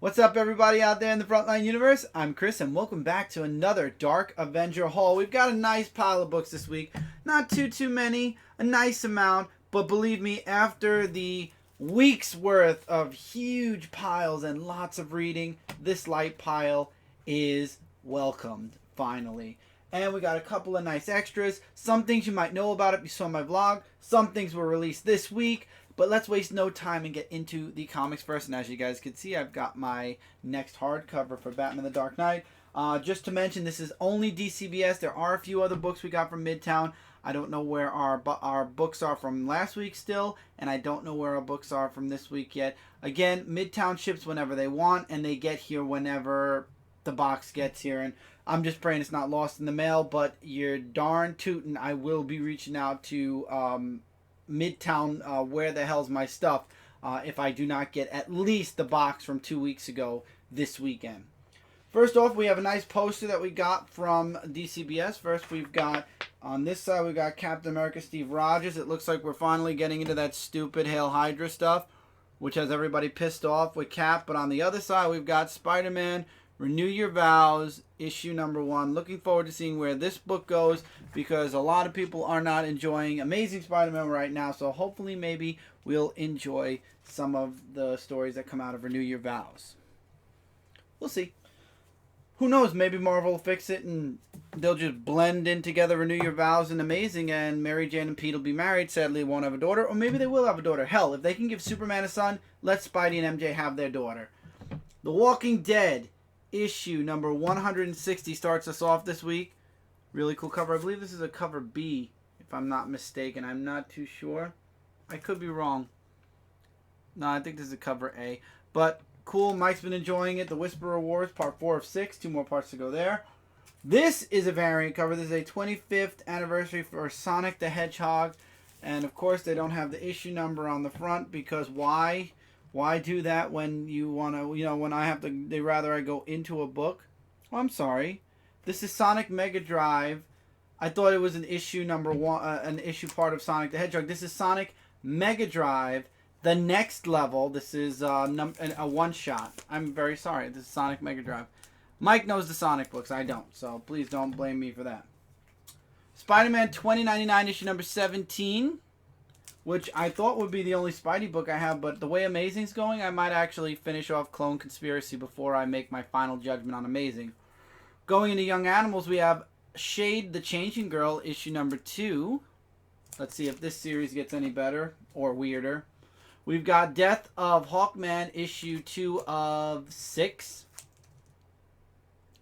What's up, everybody out there in the Frontline universe? I'm Chris, and welcome back to another Dark Avenger haul. We've got a nice pile of books this week. Not too many, a nice amount, but believe me, after the week's worth of huge piles and lots of reading, this light pile is welcomed, finally. And we got a couple of nice extras. Some things you might know about if you saw my vlog. Some things were released this week. But let's waste no time and get into the comics first. And as you guys can see, I've got my next hardcover for Batman the Dark Knight. Just to mention, this is only DCBS. There are a few other books we got from Midtown. I don't know where our books are from last week still. And I don't know where our books are from this week yet. Again, Midtown ships whenever they want. And they get here whenever the box gets here. And I'm just praying it's not lost in the mail. But you're darn tootin', I will be reaching out to Midtown, where the hell's my stuff, if I do not get at least the box from 2 weeks ago this weekend. First off, we have a nice poster that we got from DCBS. First, we've got, on this side, we've got Captain America Steve Rogers. It looks like we're finally getting into that stupid Hail Hydra stuff, which has everybody pissed off with Cap. But on the other side, we've got Spider-Man Renew Your Vows, issue number 1. Looking forward to seeing where this book goes, because a lot of people are not enjoying Amazing Spider-Man right now. So hopefully maybe we'll enjoy some of the stories that come out of Renew Your Vows. We'll see. Who knows? Maybe Marvel will fix it and they'll just blend in together Renew Your Vows and Amazing, and Mary Jane and Pete will be married. Sadly, won't have a daughter. Or maybe they will have a daughter. Hell, if they can give Superman a son, let Spidey and MJ have their daughter. The Walking Dead issue number 160 starts us off this week. Really cool cover. I believe this is a cover B, if I'm not mistaken. I'm not too sure. I could be wrong. No, I think this is a cover A. But cool. Mike's been enjoying it. The Whisperer Wars, part 4 of 6. 2 more parts to go there. This is a variant cover. This is a 25th anniversary for Sonic the Hedgehog. And of course, they don't have the issue number on the front, because why? Why do that when you want to, when I have to, they rather I go into a book? Oh, I'm sorry. This is Sonic Mega Drive. I thought it was an issue number 1, an issue part of Sonic the Hedgehog. This is Sonic Mega Drive, the next level. This is a one-shot. I'm very sorry. This is Sonic Mega Drive. Mike knows the Sonic books. I don't, so please don't blame me for that. Spider-Man 2099, issue number 17. Which I thought would be the only Spidey book I have, but the way Amazing's going, I might actually finish off Clone Conspiracy before I make my final judgment on Amazing. Going into Young Animals, we have Shade the Changing Girl, issue number 2. Let's see if this series gets any better or weirder. We've got Death of Hawkman, issue 2 of 6.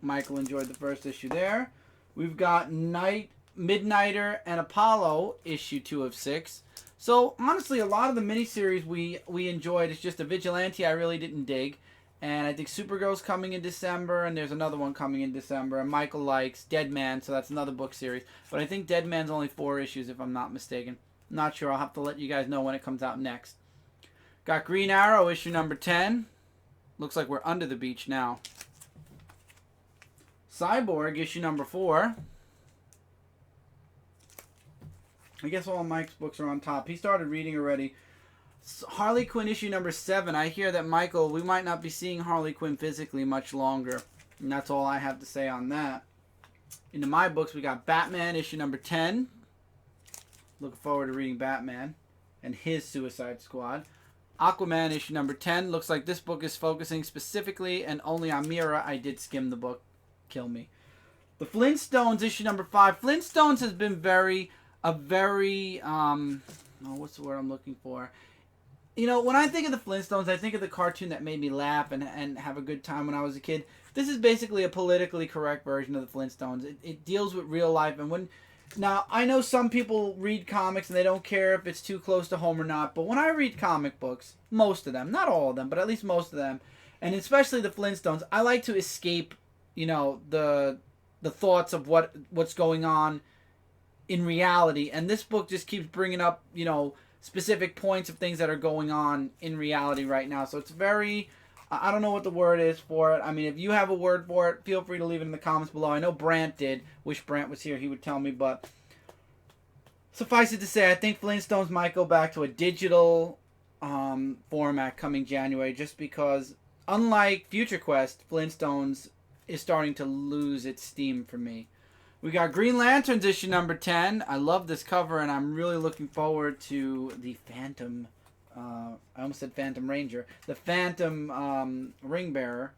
Michael enjoyed the first issue there. We've got Midnighter and Apollo, issue 2 of 6. So, honestly, a lot of the miniseries we enjoyed. It's just a Vigilante I really didn't dig. And I think Supergirl's coming in December, and there's another one coming in December. And Michael likes Dead Man, so that's another book series. But I think Dead Man's only 4 issues, if I'm not mistaken. Not sure. I'll have to let you guys know when it comes out next. Got Green Arrow, issue number 10. Looks like we're under the beach now. Cyborg, issue number 4. I guess all Mike's books are on top. He started reading already. Harley Quinn issue number 7. I hear that, Michael, we might not be seeing Harley Quinn physically much longer. And that's all I have to say on that. Into my books, we got Batman issue number 10. Looking forward to reading Batman and his Suicide Squad. Aquaman issue number 10. Looks like this book is focusing specifically and only on Mira. I did skim the book. Kill me. The Flintstones issue number 5. Flintstones has been what's the word I'm looking for? When I think of the Flintstones, I think of the cartoon that made me laugh and have a good time when I was a kid. This is basically a politically correct version of the Flintstones. It deals with real life. And now, I know some people read comics and they don't care if it's too close to home or not. But when I read comic books, most of them, not all of them, but at least most of them, and especially the Flintstones, I like to escape, the thoughts of what's going on in reality. And this book just keeps bringing up, specific points of things that are going on in reality right now. So it's very, I don't know what the word is for it. I mean, if you have a word for it, feel free to leave it in the comments below. I know Brant did. Wish Brant was here. He would tell me. But suffice it to say, I think Flintstones might go back to a digital format coming January, just because unlike Future Quest, Flintstones is starting to lose its steam for me. We got Green Lanterns issue number 10. I love this cover, and I'm really looking forward to the Phantom. I almost said Phantom Ranger. The Phantom Ring Bearer.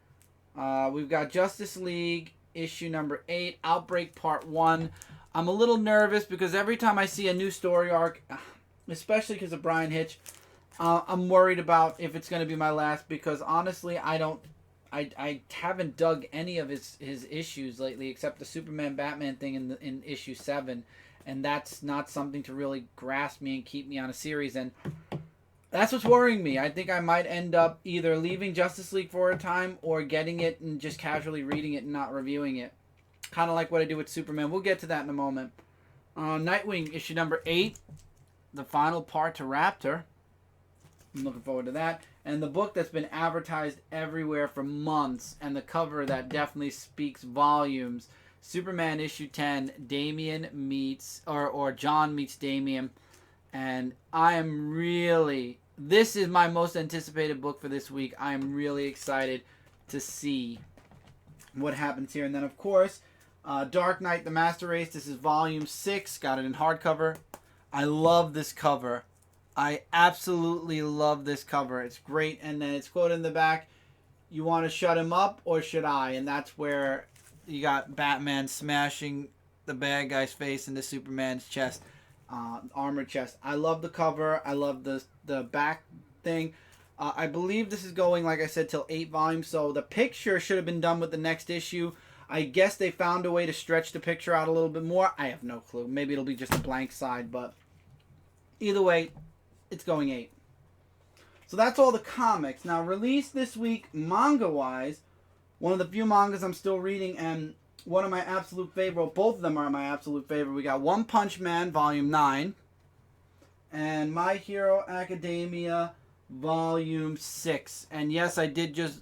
We've got Justice League issue number 8, Outbreak Part 1. I'm a little nervous because every time I see a new story arc, especially because of Brian Hitch, I'm worried about if it's going to be my last, because honestly, I haven't dug any of his issues lately except the Superman Batman thing in issue 7, and that's not something to really grasp me and keep me on a series, and that's what's worrying me. I think I might end up either leaving Justice League for a time or getting it and just casually reading it and not reviewing it. Kind of like what I do with Superman. We'll get to that in a moment. Nightwing issue number 8, the final part to Raptor. I'm looking forward to that. And the book that's been advertised everywhere for months, and the cover that definitely speaks volumes. Superman issue 10, Damian meets, or John meets Damian. And I am really, this is my most anticipated book for this week. I am really excited to see what happens here. And then, of course, Dark Knight, The Master Race. This is volume 6. Got it in hardcover. I love this cover. I absolutely love this cover. It's great. And then it's quoted in the back, you want to shut him up or should I? And that's where you got Batman smashing the bad guy's face into Superman's chest, armored chest. I love the cover. I love the back thing. I believe this is going, like I said, till 8 volumes. So the picture should have been done with the next issue. I guess they found a way to stretch the picture out a little bit more. I have no clue. Maybe it'll be just a blank side, but either way, it's going 8. So that's all the comics. Now, released this week, manga-wise, one of the few mangas I'm still reading, and one of my absolute favorite, both of them are my absolute favorite. We got One Punch Man, Volume 9, and My Hero Academia, Volume 6. And yes, I did just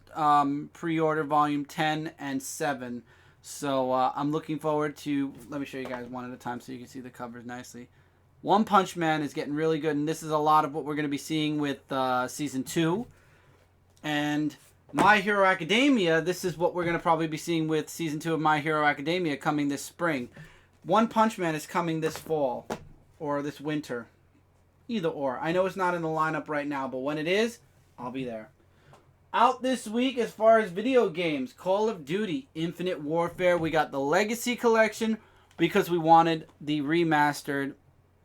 pre-order Volume 10 and 7. So I'm looking forward to, let me show you guys one at a time so you can see the covers nicely. One Punch Man is getting really good, and this is a lot of what we're going to be seeing with Season 2. And My Hero Academia, this is what we're going to probably be seeing with Season 2 of My Hero Academia coming this spring. One Punch Man is coming this fall, or this winter. Either or. I know it's not in the lineup right now, but when it is, I'll be there. Out this week, as far as video games, Call of Duty Infinite Warfare. We got the Legacy Collection because we wanted the remastered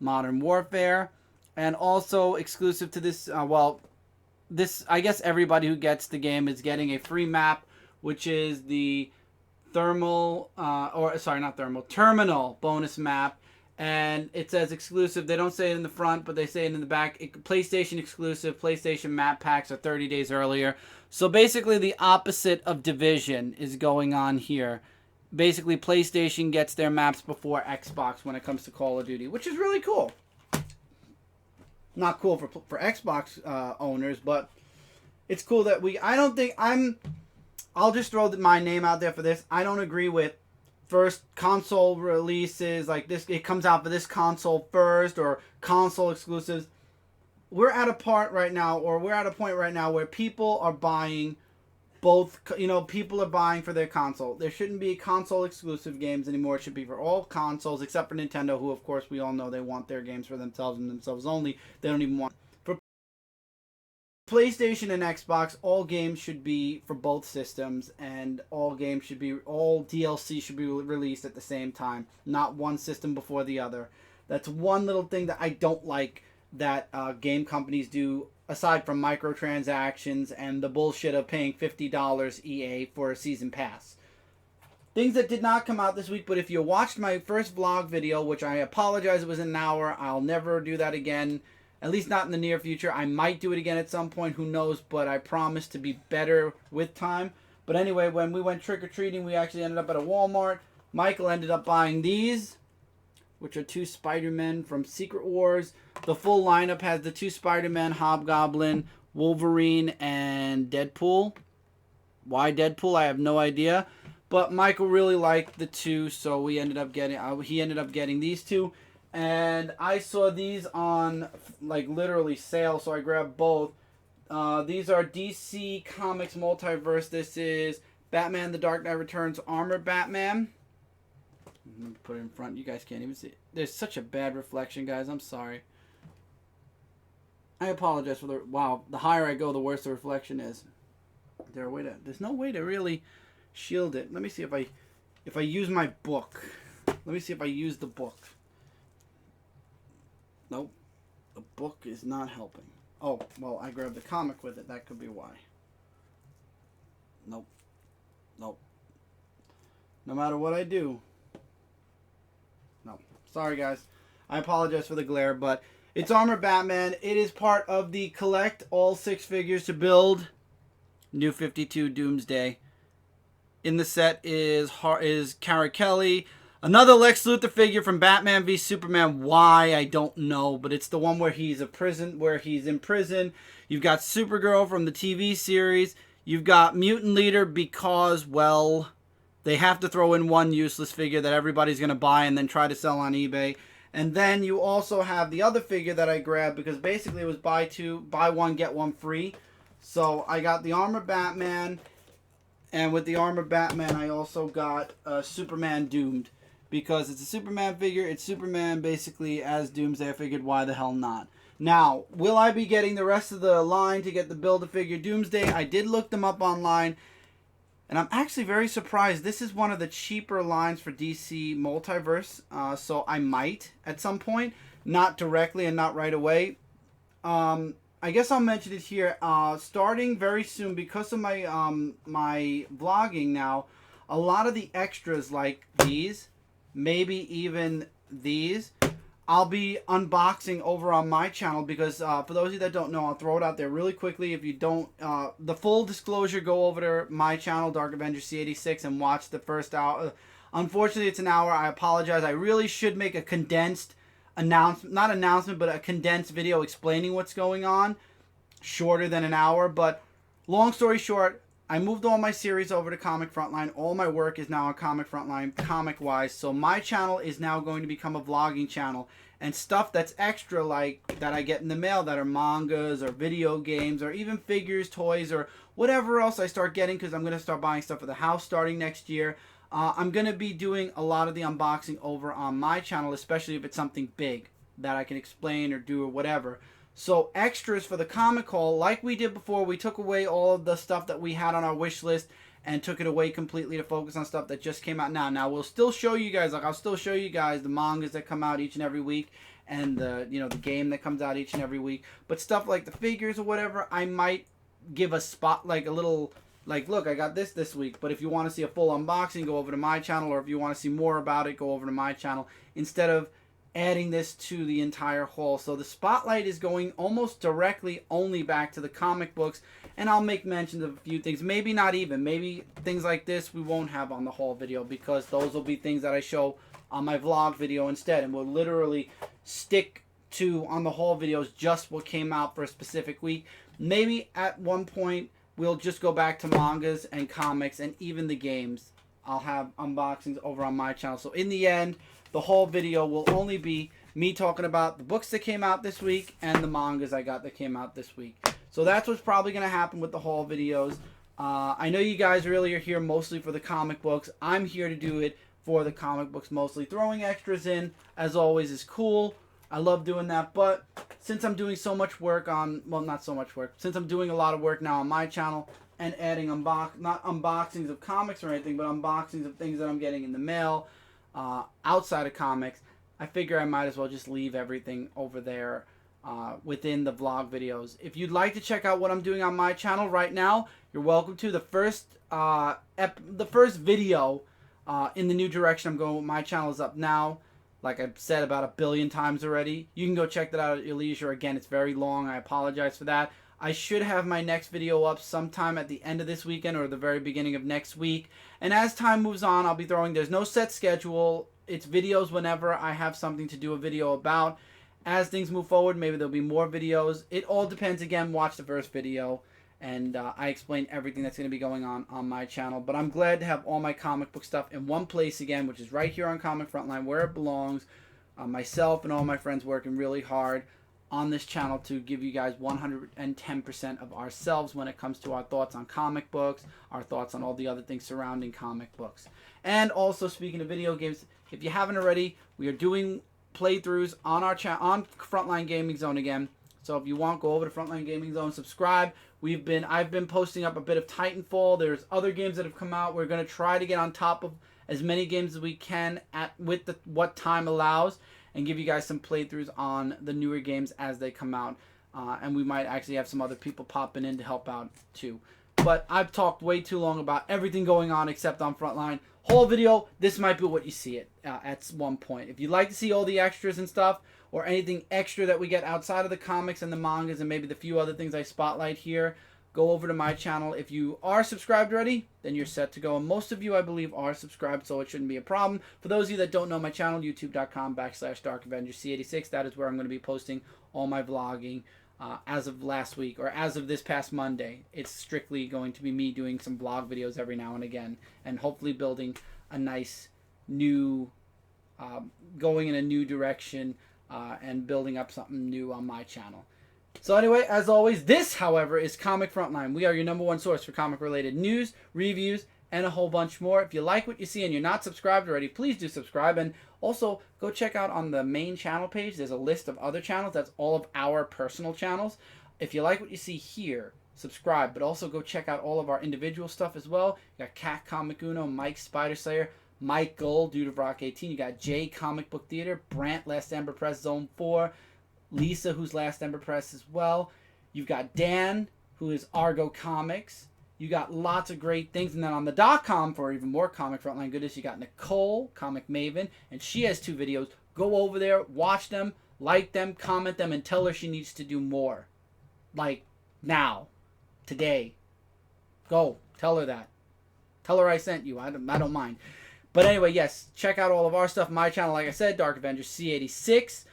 Modern Warfare, and also exclusive to this, this, I guess everybody who gets the game is getting a free map, which is the Terminal bonus map, and it says exclusive. They don't say it in the front, but they say it in the back. PlayStation exclusive, PlayStation map packs are 30 days earlier. So basically the opposite of Division is going on here. Basically, PlayStation gets their maps before Xbox when it comes to Call of Duty, which is really cool. Not cool for Xbox owners, but it's cool that I'll just throw my name out there for this. I don't agree with first console releases like this. It comes out for this console first, or console exclusives. We're at a point right now where people are buying both, people are buying for their console. There shouldn't be console exclusive games anymore. It should be for all consoles except for Nintendo, who of course we all know they want their games for themselves and themselves only. They don't even want for PlayStation and Xbox. All games should be for both systems, and all DLC should be released at the same time, not one system before the other. That's one little thing that I don't like that game companies do, aside from microtransactions and the bullshit of paying $50 EA for a season pass. Things that did not come out this week, but if you watched my first vlog video, which I apologize, it was an hour. I'll never do that again, at least not in the near future. I might do it again at some point, who knows, but I promise to be better with time. But anyway, when we went trick-or-treating, we actually ended up at a Walmart. Michael ended up buying these, which are 2 Spider-Men from Secret Wars. The full lineup has the 2 Spider-Men, Hobgoblin, Wolverine, and Deadpool. Why Deadpool? I have no idea. But Michael really liked the 2, so he ended up getting these 2. And I saw these on, like, literally sale, so I grabbed both. These are DC Comics Multiverse. This is Batman: The Dark Knight Returns Armored Batman. I'm going to put it in front. You guys can't even see it. There's such a bad reflection, guys. I'm sorry. I apologize for the... Wow, the higher I go, the worse the reflection is. There's no way to really shield it. Let me see if I use my book. Let me see if I use the book. Nope. The book is not helping. Oh, well, I grabbed the comic with it. That could be why. Nope. Nope. No matter what I do. No. Sorry, guys. I apologize for the glare, but it's Armored Batman. It is part of the collect all 6 figures to build New 52 Doomsday. In the set is Kara Kelly. Another Lex Luthor figure from Batman v Superman. Why, I don't know, but it's the one where he's in prison. You've got Supergirl from the TV series. You've got Mutant Leader because, well, they have to throw in one useless figure that everybody's going to buy and then try to sell on eBay. And then you also have the other figure that I grabbed because basically it was buy one, get one free. So I got the Armored Batman, and with the Armored Batman I also got Superman Doomed. Because it's a Superman figure, it's Superman basically as Doomsday. I figured, why the hell not? Now, will I be getting the rest of the line to get the Build-A-Figure Doomsday? I did look them up online, and I'm actually very surprised. This is one of the cheaper lines for DC Multiverse, so I might at some point. Not directly and not right away. I guess I'll mention it here. Starting very soon, because of my, my vlogging now, a lot of the extras like these, maybe even these, I'll be unboxing over on my channel because for those of you that don't know, I'll throw it out there really quickly. If you don't, the full disclosure, go over to my channel, Dark Avenger C86, and watch the first hour. Unfortunately, it's an hour. I apologize. I really should make a condensed but a condensed video explaining what's going on, shorter than an hour. But long story short, I moved all my series over to Comic Frontline. All my work is now on Comic Frontline, comic-wise. So my channel is now going to become a vlogging channel. And stuff that's extra, like that I get in the mail, that are mangas or video games or even figures, toys, or whatever else I start getting, because I'm going to start buying stuff for the house starting next year. I'm going to be doing a lot of the unboxing over on my channel, especially if it's something big that I can explain or do or whatever. So extras for the comic haul, like we did before, we took away all of the stuff that we had on our wish list and took it away completely to focus on stuff that just came out now. Now we'll still show you guys, like I'll still show you guys the mangas that come out each and every week and the, you know, the game that comes out each and every week. But stuff like the figures or whatever, I might give a spot, like a little, like, look, I got this week. But if you want to see a full unboxing, go over to my channel, or if you want to see more about it, go over to my channel instead of adding this to the entire haul. So the spotlight is going almost directly only back to the comic books, and I'll make mention of a few things. Maybe not even. Maybe things like this we won't have on the haul video, because those will be things that I show on my vlog video instead, and we'll literally stick to, on the haul videos, just what came out for a specific week. Maybe at one point we'll just go back to mangas and comics and even the games. I'll have unboxings over on my channel. So in the end, the whole video will only be me talking about the books that came out this week and the mangas I got that came out this week. So that's what's probably going to happen with the haul videos. I know you guys really are here mostly for the comic books. I'm here to do it for the comic books mostly. Throwing extras in, as always, is cool. I love doing that. But since I'm doing so much work on, well, not so much work, since I'm doing a lot of work now on my channel and adding not unboxings of comics or anything, but unboxings of things that I'm getting in the mail, outside of comics, I figure I might as well just leave everything over there within the vlog videos. If you'd like to check out what I'm doing on my channel right now, you're welcome to. The first video in the new direction I'm going with my channel is up now. Like I've said about 1 billion times already. You can go check that out at your leisure. Again, it's very long. I apologize for that. I should have my next video up sometime at the end of this weekend or the very beginning of next week. And as time moves on, I'll be throwing, there's no set schedule. It's videos whenever I have something to do a video about. As things move forward, maybe there'll be more videos. It all depends. Again, watch the first video, and I explain everything that's going to be going on my channel. But I'm glad to have all my comic book stuff in one place again, which is right here on Comic Frontline, where it belongs. Myself and all my friends working really hard. on this channel to give you guys 110% of ourselves when it comes to our thoughts on comic books, our thoughts on all the other things surrounding comic books. And also, speaking of video games, if you haven't already, we are doing playthroughs on our on Frontline Gaming Zone again. So if you want, go over to Frontline Gaming Zone, subscribe. I've been posting up a bit of Titanfall. There's other games that have come out. We're going to try to get on top of as many games as we can with what time allows, and give you guys some playthroughs on the newer games as they come out. And we might actually have some other people popping in to help out too. But I've talked way too long about everything going on except on Frontline. Whole video, this might be what you see it at one point. If you'd like to see all the extras and stuff, or anything extra that we get outside of the comics and the mangas and maybe the few other things I spotlight here, go over to my channel. If you are subscribed already, then you're set to go. And most of you, I believe, are subscribed, so it shouldn't be a problem. For those of you that don't know my channel, youtube.com/DarkAvenger C86. That is where I'm going to be posting all my vlogging as of last week, or as of this past Monday. It's strictly going to be me doing some vlog videos every now and again, and hopefully building a nice new, going in a new direction, and building up something new on my channel. So anyway, as always, this, however, is Comic Frontline. We are your #1 source for comic-related news, reviews, and a whole bunch more. If you like what you see and you're not subscribed already, please do subscribe. And also, go check out on the main channel page. There's a list of other channels. That's all of our personal channels. If you like what you see here, subscribe. But also go check out all of our individual stuff as well. You got Cat Comic Uno, Mike Spider Slayer, Mike Gold, Dude of Rock 18. You got Jay Comic Book Theater, Brant, Last Ember Press, Zone 4. Lisa, who's Last Ember Press as well. You've got Dan, who is Argo Comics. You got lots of great things. And then on the .com, for even more Comic Frontline goodness, you got Nicole, Comic Maven, and she has 2 videos. Go over there, watch them, like them, comment them, and tell her she needs to do more. Like, now. Today. Go. Tell her that. Tell her I sent you. I don't mind. But anyway, yes, check out all of our stuff. My channel, like I said, Dark Avenger C86.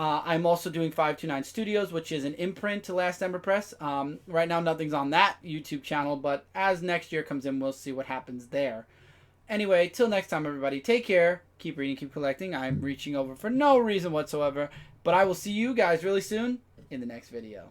I'm also doing 529 Studios, which is an imprint to Last Ember Press. Right now, nothing's on that YouTube channel, but as next year comes in, we'll see what happens there. Anyway, till next time, everybody, take care. Keep reading, keep collecting. I'm reaching over for no reason whatsoever, but I will see you guys really soon in the next video.